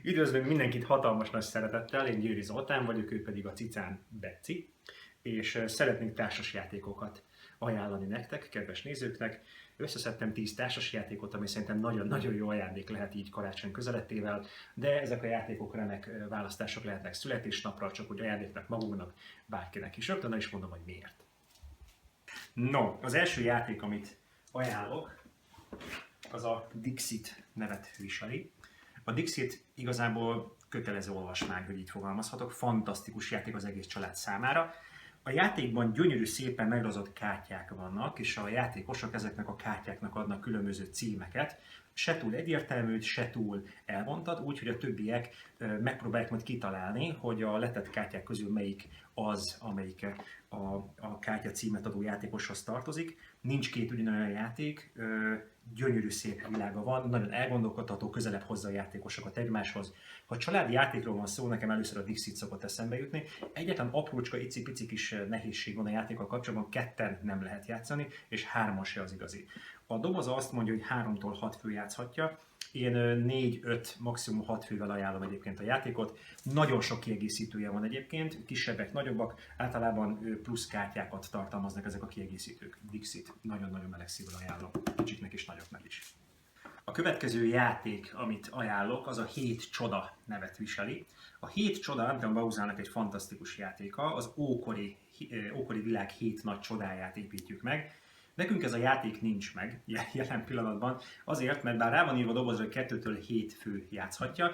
Üdvözlünk mindenkit hatalmas nagy szeretettel, én Győri Zoltán vagyok, ő pedig a Cicán Beci, és szeretnénk társasjátékokat ajánlani nektek, kedves nézőknek. Összeszedtem 10 társasjátékot, ami szerintem nagyon-nagyon jó ajándék lehet így karácsony közelettével, de ezek a játékok remek választások lehetnek születésnapra, csak úgy ajándéknak magunknak, bárkinek is. Rögtön is mondom, hogy miért. No, az első játék, amit ajánlok, az a Dixit nevet viseli. A Dixit igazából kötelező olvasmány, hogy így fogalmazhatok, fantasztikus játék az egész család számára. A játékban gyönyörű szépen megrazott kártyák vannak, és a játékosok ezeknek a kártyáknak adnak különböző címeket, se túl egyértelmű, se túl elvontat, úgyhogy a többiek megpróbálják majd kitalálni, hogy a letett kártyák közül melyik az, amelyik a kártya címet adó játékoshoz tartozik. Nincs két ugyanolyan játék, gyönyörű szép világa van, nagyon elgondolkodható, közelebb hozza a játékosokat egymáshoz. Ha családi játékról van szó, nekem először a Dixit szokott eszembe jutni. Egyetlen aprócska, icipici kis nehézség van a játékkal kapcsolatban, ketten nem lehet játszani, és hárman se az igazi. A doboza azt mondja, hogy 3-tól 6 fő játszhatja. Én 4-5, maximum 6 fővel ajánlom egyébként a játékot. Nagyon sok kiegészítője van egyébként, kisebbek, nagyobbak, általában plusz kártyákat tartalmaznak ezek a kiegészítők. Dixit, nagyon-nagyon meleg szívvel ajánlom, kicsiknek és nagyoknak is. A következő játék, amit ajánlok, az a 7 csoda nevet viseli. A 7 csoda Anton Bauzának egy fantasztikus játéka, az ókori világ 7 nagy csodáját építjük meg. Nekünk ez a játék nincs meg jelen pillanatban, azért, mert bár rá van írva a dobozra, hogy 2-től 7 fő játszhatja,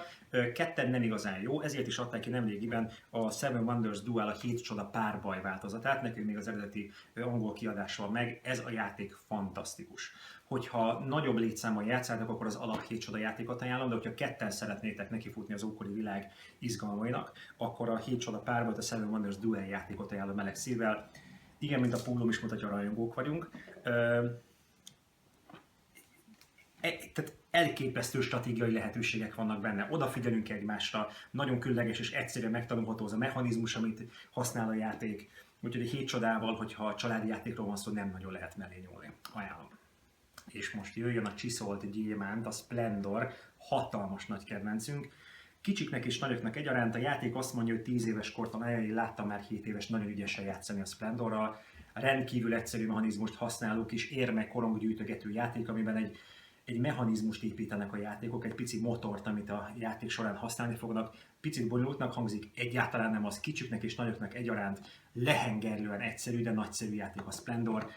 ketten nem igazán jó, ezért is adták ki nemrégiben a Seven Wonders Duel, a 7 csoda párbaj változatát, nekünk még az eredeti angol kiadása van meg, ez a játék fantasztikus. Hogyha nagyobb létszámmal játszátok, akkor az alap 7 csoda játékot ajánlom, de hogyha ketten szeretnétek nekifutni az ókori világ izgalmainak, akkor a 7 csoda párbajt, a Seven Wonders Duel játékot ajánlom meleg szívvel. Igen, mint a pólóm is mutatja, rajongók vagyunk. Tehát elképesztő stratégiai lehetőségek vannak benne. Odafigyelünk egymásra, nagyon különleges és egyszerűen megtanulható az a mechanizmus, amit használ a játék. Úgyhogy a 7 csodával, hogyha a családi játékról van szó, nem nagyon lehet mellé nyúlni. Ajánlom. És most jöjjön a csiszolt gyémánt, a Splendor, hatalmas nagy kedvencünk. Kicsiknek és nagyoknak egyaránt a játék azt mondja, hogy 10 éves kortól én láttam már 7 éves nagyon ügyesen játszani a Splendorral. Rendkívül egyszerű mechanizmust használó kis érme koronggyűjtögető játék, amiben egy mechanizmust építenek a játékok, egy pici motort, amit a játék során használni fognak. Picit bonyolultnak hangzik, egyáltalán nem az, kicsiknek és nagyoknak egyaránt lehengerlően egyszerű, de nagyszerű játék a Splendor.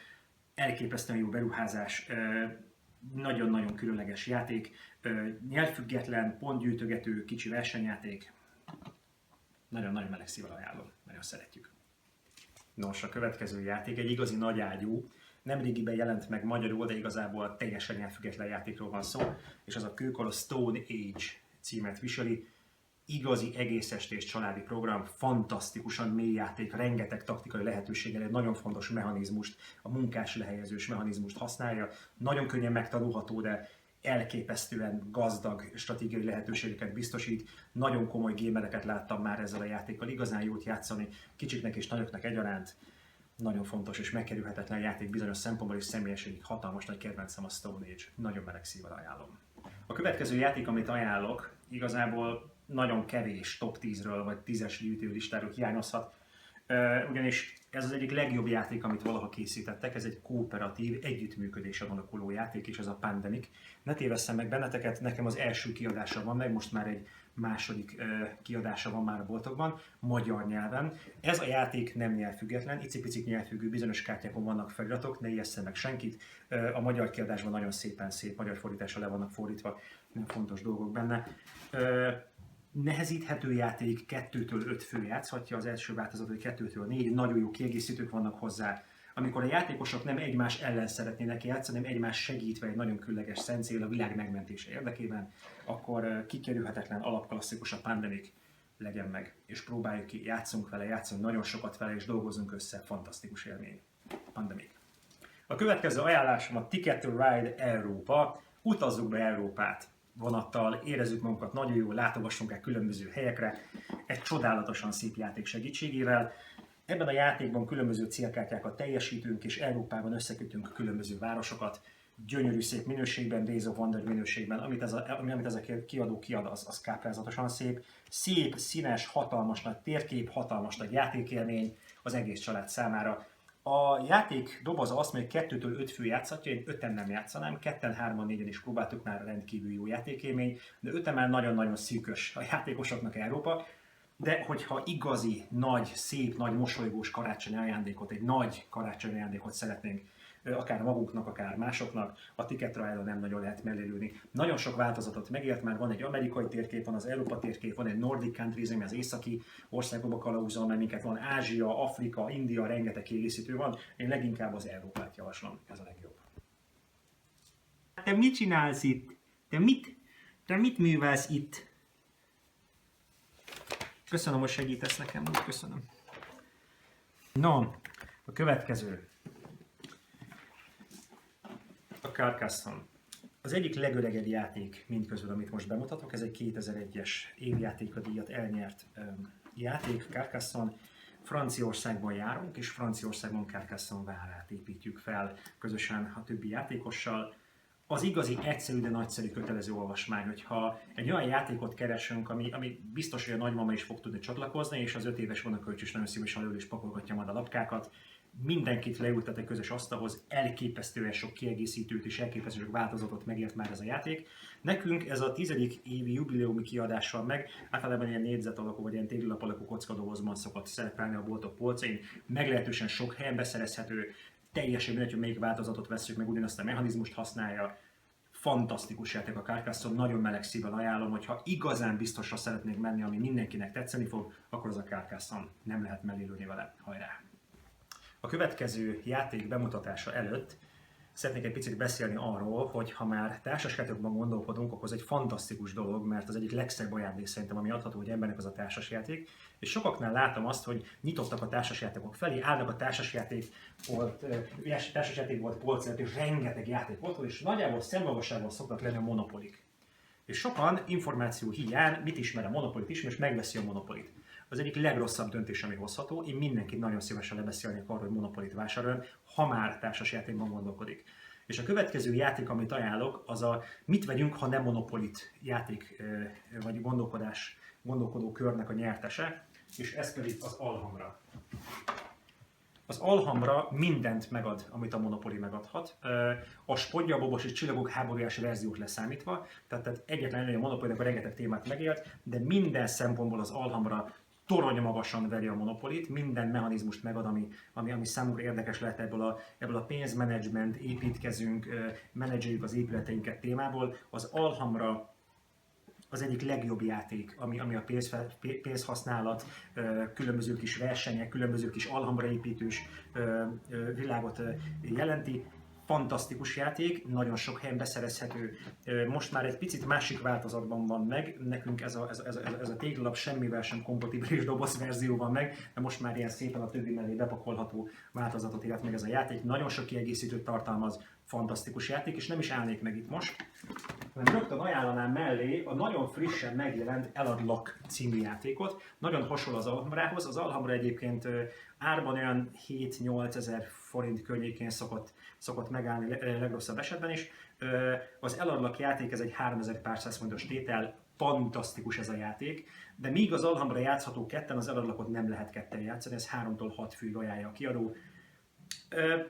Elképesztően jó beruházás, nagyon-nagyon különleges játék, nyelvfüggetlen, pontgyűjtögető, kicsi versenyjáték. Nagyon-nagyon meleg szívvel ajánlom, nagyon szeretjük. Nos, a következő játék egy igazi nagyágyú, nemrégiben jelent meg magyarul, de igazából teljesen nyelvfüggetlen játékról van szó, és az a kőkor a Stone Age címet viseli. Igazi egész estés családi program, fantasztikusan mély játék, rengeteg taktikai lehetőséggel, egy nagyon fontos mechanizmust, a munkás lehelyezős mechanizmust használja. Nagyon könnyen megtanulható, de elképesztően gazdag stratégiai lehetőségeket biztosít. Nagyon komoly gémereket láttam már ezzel a játékkal, igazán jót játszani, kicsiknek és nagyoknak egyaránt. Nagyon fontos és megkerülhetetlen játék bizonyos szempontból, és személyesen hatalmas nagy kedvencem a Stone Age. Nagyon meleg szívvel ajánlom. A következő játék, amit ajánlok, igazából nagyon kevés top 10-ről vagy 10-es gyűjtőlistáról hiányozhat, ugyanis ez az egyik legjobb játék, amit valaha készítettek, ez egy kooperatív, együttműködésre alakuló játék, és ez a Pandemic. Ne tévesszem meg benneteket, nekem az első kiadása van meg, most már egy második kiadása van már a boltokban, magyar nyelven. Ez a játék nem nyelvfüggetlen, icipicik nyelvfüggő, bizonyos kártyákon vannak feliratok, ne ijesszem meg senkit. A magyar kiadásban nagyon szép magyar fordítással le vannak fordítva, nagyon fontos dolgok benne. Nehezíthető játék, 2-től 5 fő játszhatja, az első változat, hogy 2-től 4, nagyon jó kiegészítők vannak hozzá. Amikor a játékosok nem egymás ellen szeretnének játszani, hanem egymás segítve egy nagyon különleges szencél a világ megmentése érdekében, akkor kikerülhetetlen alapklasszikus a Pandemic, legyen meg, és próbáljuk ki, játszunk nagyon sokat vele, és dolgozunk össze, fantasztikus élmény. Pandemic. A következő ajánlásom a Ticket to Ride Európa, utazzuk be Európát vonattal, érezzük magunkat nagyon jól, látogassunk el különböző helyekre, egy csodálatosan szép játék segítségével. Ebben a játékban különböző célkártyákat teljesítünk, és Európában összekötünk különböző városokat. gyönyörű szép minőségben, Days of Wonder minőségben, amit ez a kiadó kiad, az káprázatosan szép. Szép, színes, hatalmas nagy térkép, hatalmas nagy játékélmény az egész család számára. A játék doboza azt mondja, 2-től 5 fő játszhatja, én 5-en nem játszanám, 2-en, 3-an, 4-en is próbáltuk, már rendkívül jó játékélmény, de 5-en már nagyon-nagyon szűkös a játékosoknak Európa. De hogyha igazi, nagy, szép, nagy mosolygós karácsonyi ajándékot, egy nagy karácsonyi ajándékot szeretnénk, akár magunknak, akár másoknak, a Ticket Ride-on nem nagyon lehet mellélőni. Nagyon sok változatot megélt már, van egy amerikai térkép, van az Európa térkép, van egy Nordic Countries, ami az északi országokba kalauzol, mert minket van Ázsia, Afrika, India, rengeteg kiegészítő van. Én leginkább az Európát javaslom, ez a legjobb. Te mit csinálsz itt? Te mit művelsz itt? Köszönöm, hogy segítesz nekem, úgy köszönöm. No, a következő. A Carcassonne. Az egyik legöregebb játék mindközül, amit most bemutatok, ez egy 2001-es évjátékadíjat elnyert játék, Carcassonne. Franciaországban járunk, és Franciaországban Carcassonne várát építjük fel közösen a többi játékossal. Az igazi egyszerű, de nagyszerű kötelező olvasmány, hogyha egy olyan játékot keresünk, ami biztos, hogy a nagymama is fog tudni csatlakozni, és az 5 éves unokahölgy is nagyon szívesen elő is pakolgatja majd a lapkákat. Mindenkit leültet egy közös asztalhoz, elképesztően sok kiegészítőt és elképesztően sok változatot megért már ez a játék. Nekünk ez a 10. évi jubileumi kiadással meg, általában ilyen négyzet alakú vagy ilyen téglalap alakú kockadobozban szokott szerepelni a boltok polcain, meglehetősen sok helyen beszerezhető, teljesen mindegy, hogy melyik változatot vesszük, meg ugyanazt a mechanizmust használja. Fantasztikus játék a Carcassonne, nagyon meleg szívvel ajánlom, hogyha igazán biztosra szeretnék menni, ami mindenkinek tetszeni fog, akkor az a Carcassonne, nem lehet mellélőni vele, hajrá! A következő játék bemutatása előtt szeretnék egy picit beszélni arról, hogy ha már társasjátékokban gondolkodunk, akkor ez egy fantasztikus dolog, mert az egyik legszebb ajándék szerintem, ami adható, hogy embernek az a társasjáték. És sokaknál látom azt, hogy nyitottak a társasjátékok felé, állnak a társasjáték volt polcát, és rengeteg játék volt, és nagyjából szemmagasságban szoktak lenni a monopolik. És sokan információ hiány mit ismer a monopolit is, és megveszi a monopolit. Az egyik legrosszabb döntés, ami hozható. Én mindenkit nagyon szívesen lebeszélnék arról, hogy monopolit vásároljon, ha már társasjátékban gondolkodik. És a következő játék, amit ajánlok, az a mit vegyünk, ha nem monopolit játék, vagy gondolkodó körnek a nyertese, és ez pedig az Alhambra. Az Alhambra mindent megad, amit a Monopoly megadhat. A Spodja, Bobos és Csillagok háborújás verziót leszámítva, tehát egyetlen egy a Monopolynak a rengeteg témát megélt, de minden szempontból az Alhambra torony magasan veri a Monopolyt, minden mechanizmust megad, ami számunkra érdekes lehet ebből a pénzmenedzsment, építkezünk, menedzseljük az épületeinket témából. Az Alhambra az egyik legjobb játék, ami a pénzhasználat, különböző kis versenyek, különböző kis alhambraépítős világot jelenti. Fantasztikus játék, nagyon sok helyen beszerezhető. Most már egy picit másik változatban van meg, nekünk ez a téglalap semmivel sem kompatibilis dobozverzió van meg, de most már ilyen szépen a többi mellé bepakolható változatot élt meg ez a játék. Nagyon sok kiegészítőt tartalmaz, fantasztikus játék, és nem is állnék meg itt most, hanem rögtön ajánlanám mellé a nagyon frissen megjelent Eladlock című játékot. Nagyon hasonló az Alhambrához. Az Alhambra egyébként árban olyan 7-8 ezer forint környékén szokott megállni legrosszabb esetben is. Az Eladlock játék, ez egy 3000 pár forintos tétel, fantasztikus ez a játék, de míg az Alhambra játszható ketten, az Eladlockot nem lehet ketten játszani, ez 3-tól 6 főig ajánlja a kiadó.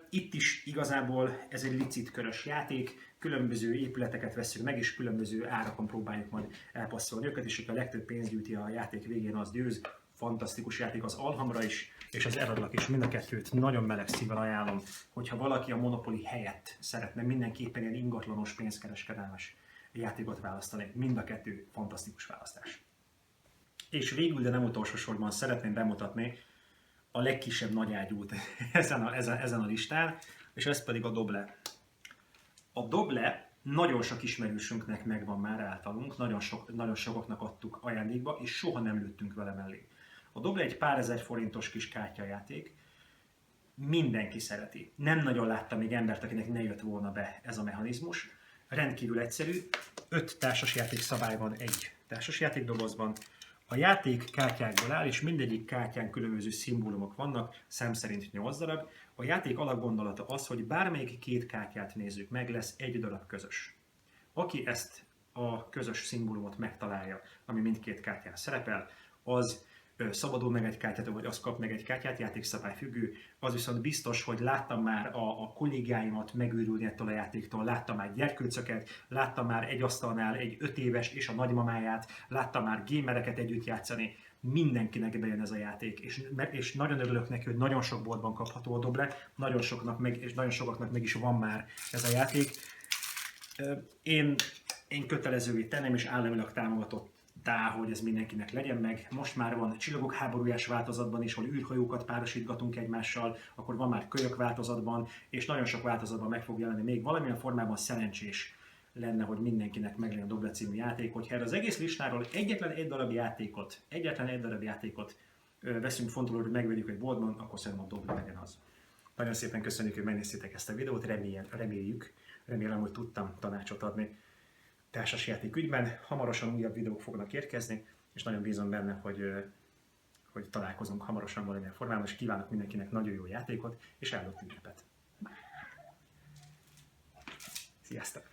Itt is igazából ez egy licit körös játék, különböző épületeket veszünk meg, és különböző árakon próbáljuk majd elpasszolni őket, és a legtöbb pénzt gyűjti a játék végén, az győz. Fantasztikus játék az Alhambra is, és az Eladlock is, mind a kettőt nagyon meleg szívvel ajánlom, hogyha valaki a Monopoly helyett szeretne mindenképpen ilyen ingatlanos, pénzkereskedelmes játékot választani. Mind a kettő fantasztikus választás. És végül, de nem utolsó sorban szeretném bemutatni a legkisebb nagyágyút ezen a listán, és ez pedig a Doble. A Doble nagyon sok ismerősünknek megvan már általunk, nagyon sokaknak adtuk ajándékba, és soha nem lőttünk vele mellé. A Doble egy pár ezer forintos kis kártyajáték, mindenki szereti. Nem nagyon láttam még embert, akinek ne jött volna be ez a mechanizmus. Rendkívül egyszerű, 5 társasjáték szabály van egy társasjátékdobozban. A játék kártyákból áll, és mindegyik kártyán különböző szimbólumok vannak, szám szerint 8 darab. A játék alapgondolata az, hogy bármelyik két kártyát nézzük meg, lesz egy darab közös. Aki ezt a közös szimbólumot megtalálja, ami mindkét kártyán szerepel, az szabadul meg egy kártyát, vagy az kap meg egy kártyát, játékszabály függő. Az viszont biztos, hogy láttam már a kollégáimat megőrülni ettől a játéktól, láttam már gyerkőcöket, láttam már egy asztalnál egy 5 éves és a nagymamáját, láttam már gamereket együtt játszani. Mindenkinek bejön ez a játék, és nagyon örülök neki, hogy nagyon sok boltban kapható a doble, nagyon sokaknak meg is van már ez a játék. Én kötelezővé tennem, és államilag támogatottá, hogy ez mindenkinek legyen meg. Most már van Csillagok háborújás változatban is, ahol űrhajókat párosítgatunk egymással, akkor van már kölyök változatban, és nagyon sok változatban meg fog jelenni még. Valamilyen formában szerencsés lenne, hogy mindenkinek meglegyen a Doble című játék. Hogyha erre az egész listáról egyetlen egy darab játékot veszünk fontolóra, hogy megvegyük egy boltban, akkor szerintem a Doble legyen az. Nagyon szépen köszönjük, hogy megnéztétek ezt a videót, remélem, hogy tudtam tanácsot adni társasjáték ügyben. Hamarosan újabb videók fognak érkezni, és nagyon bízom benne, hogy találkozunk hamarosan valamilyen formában, és kívánok mindenkinek nagyon jó játékot, és áldott ünnepet. Sziasztok!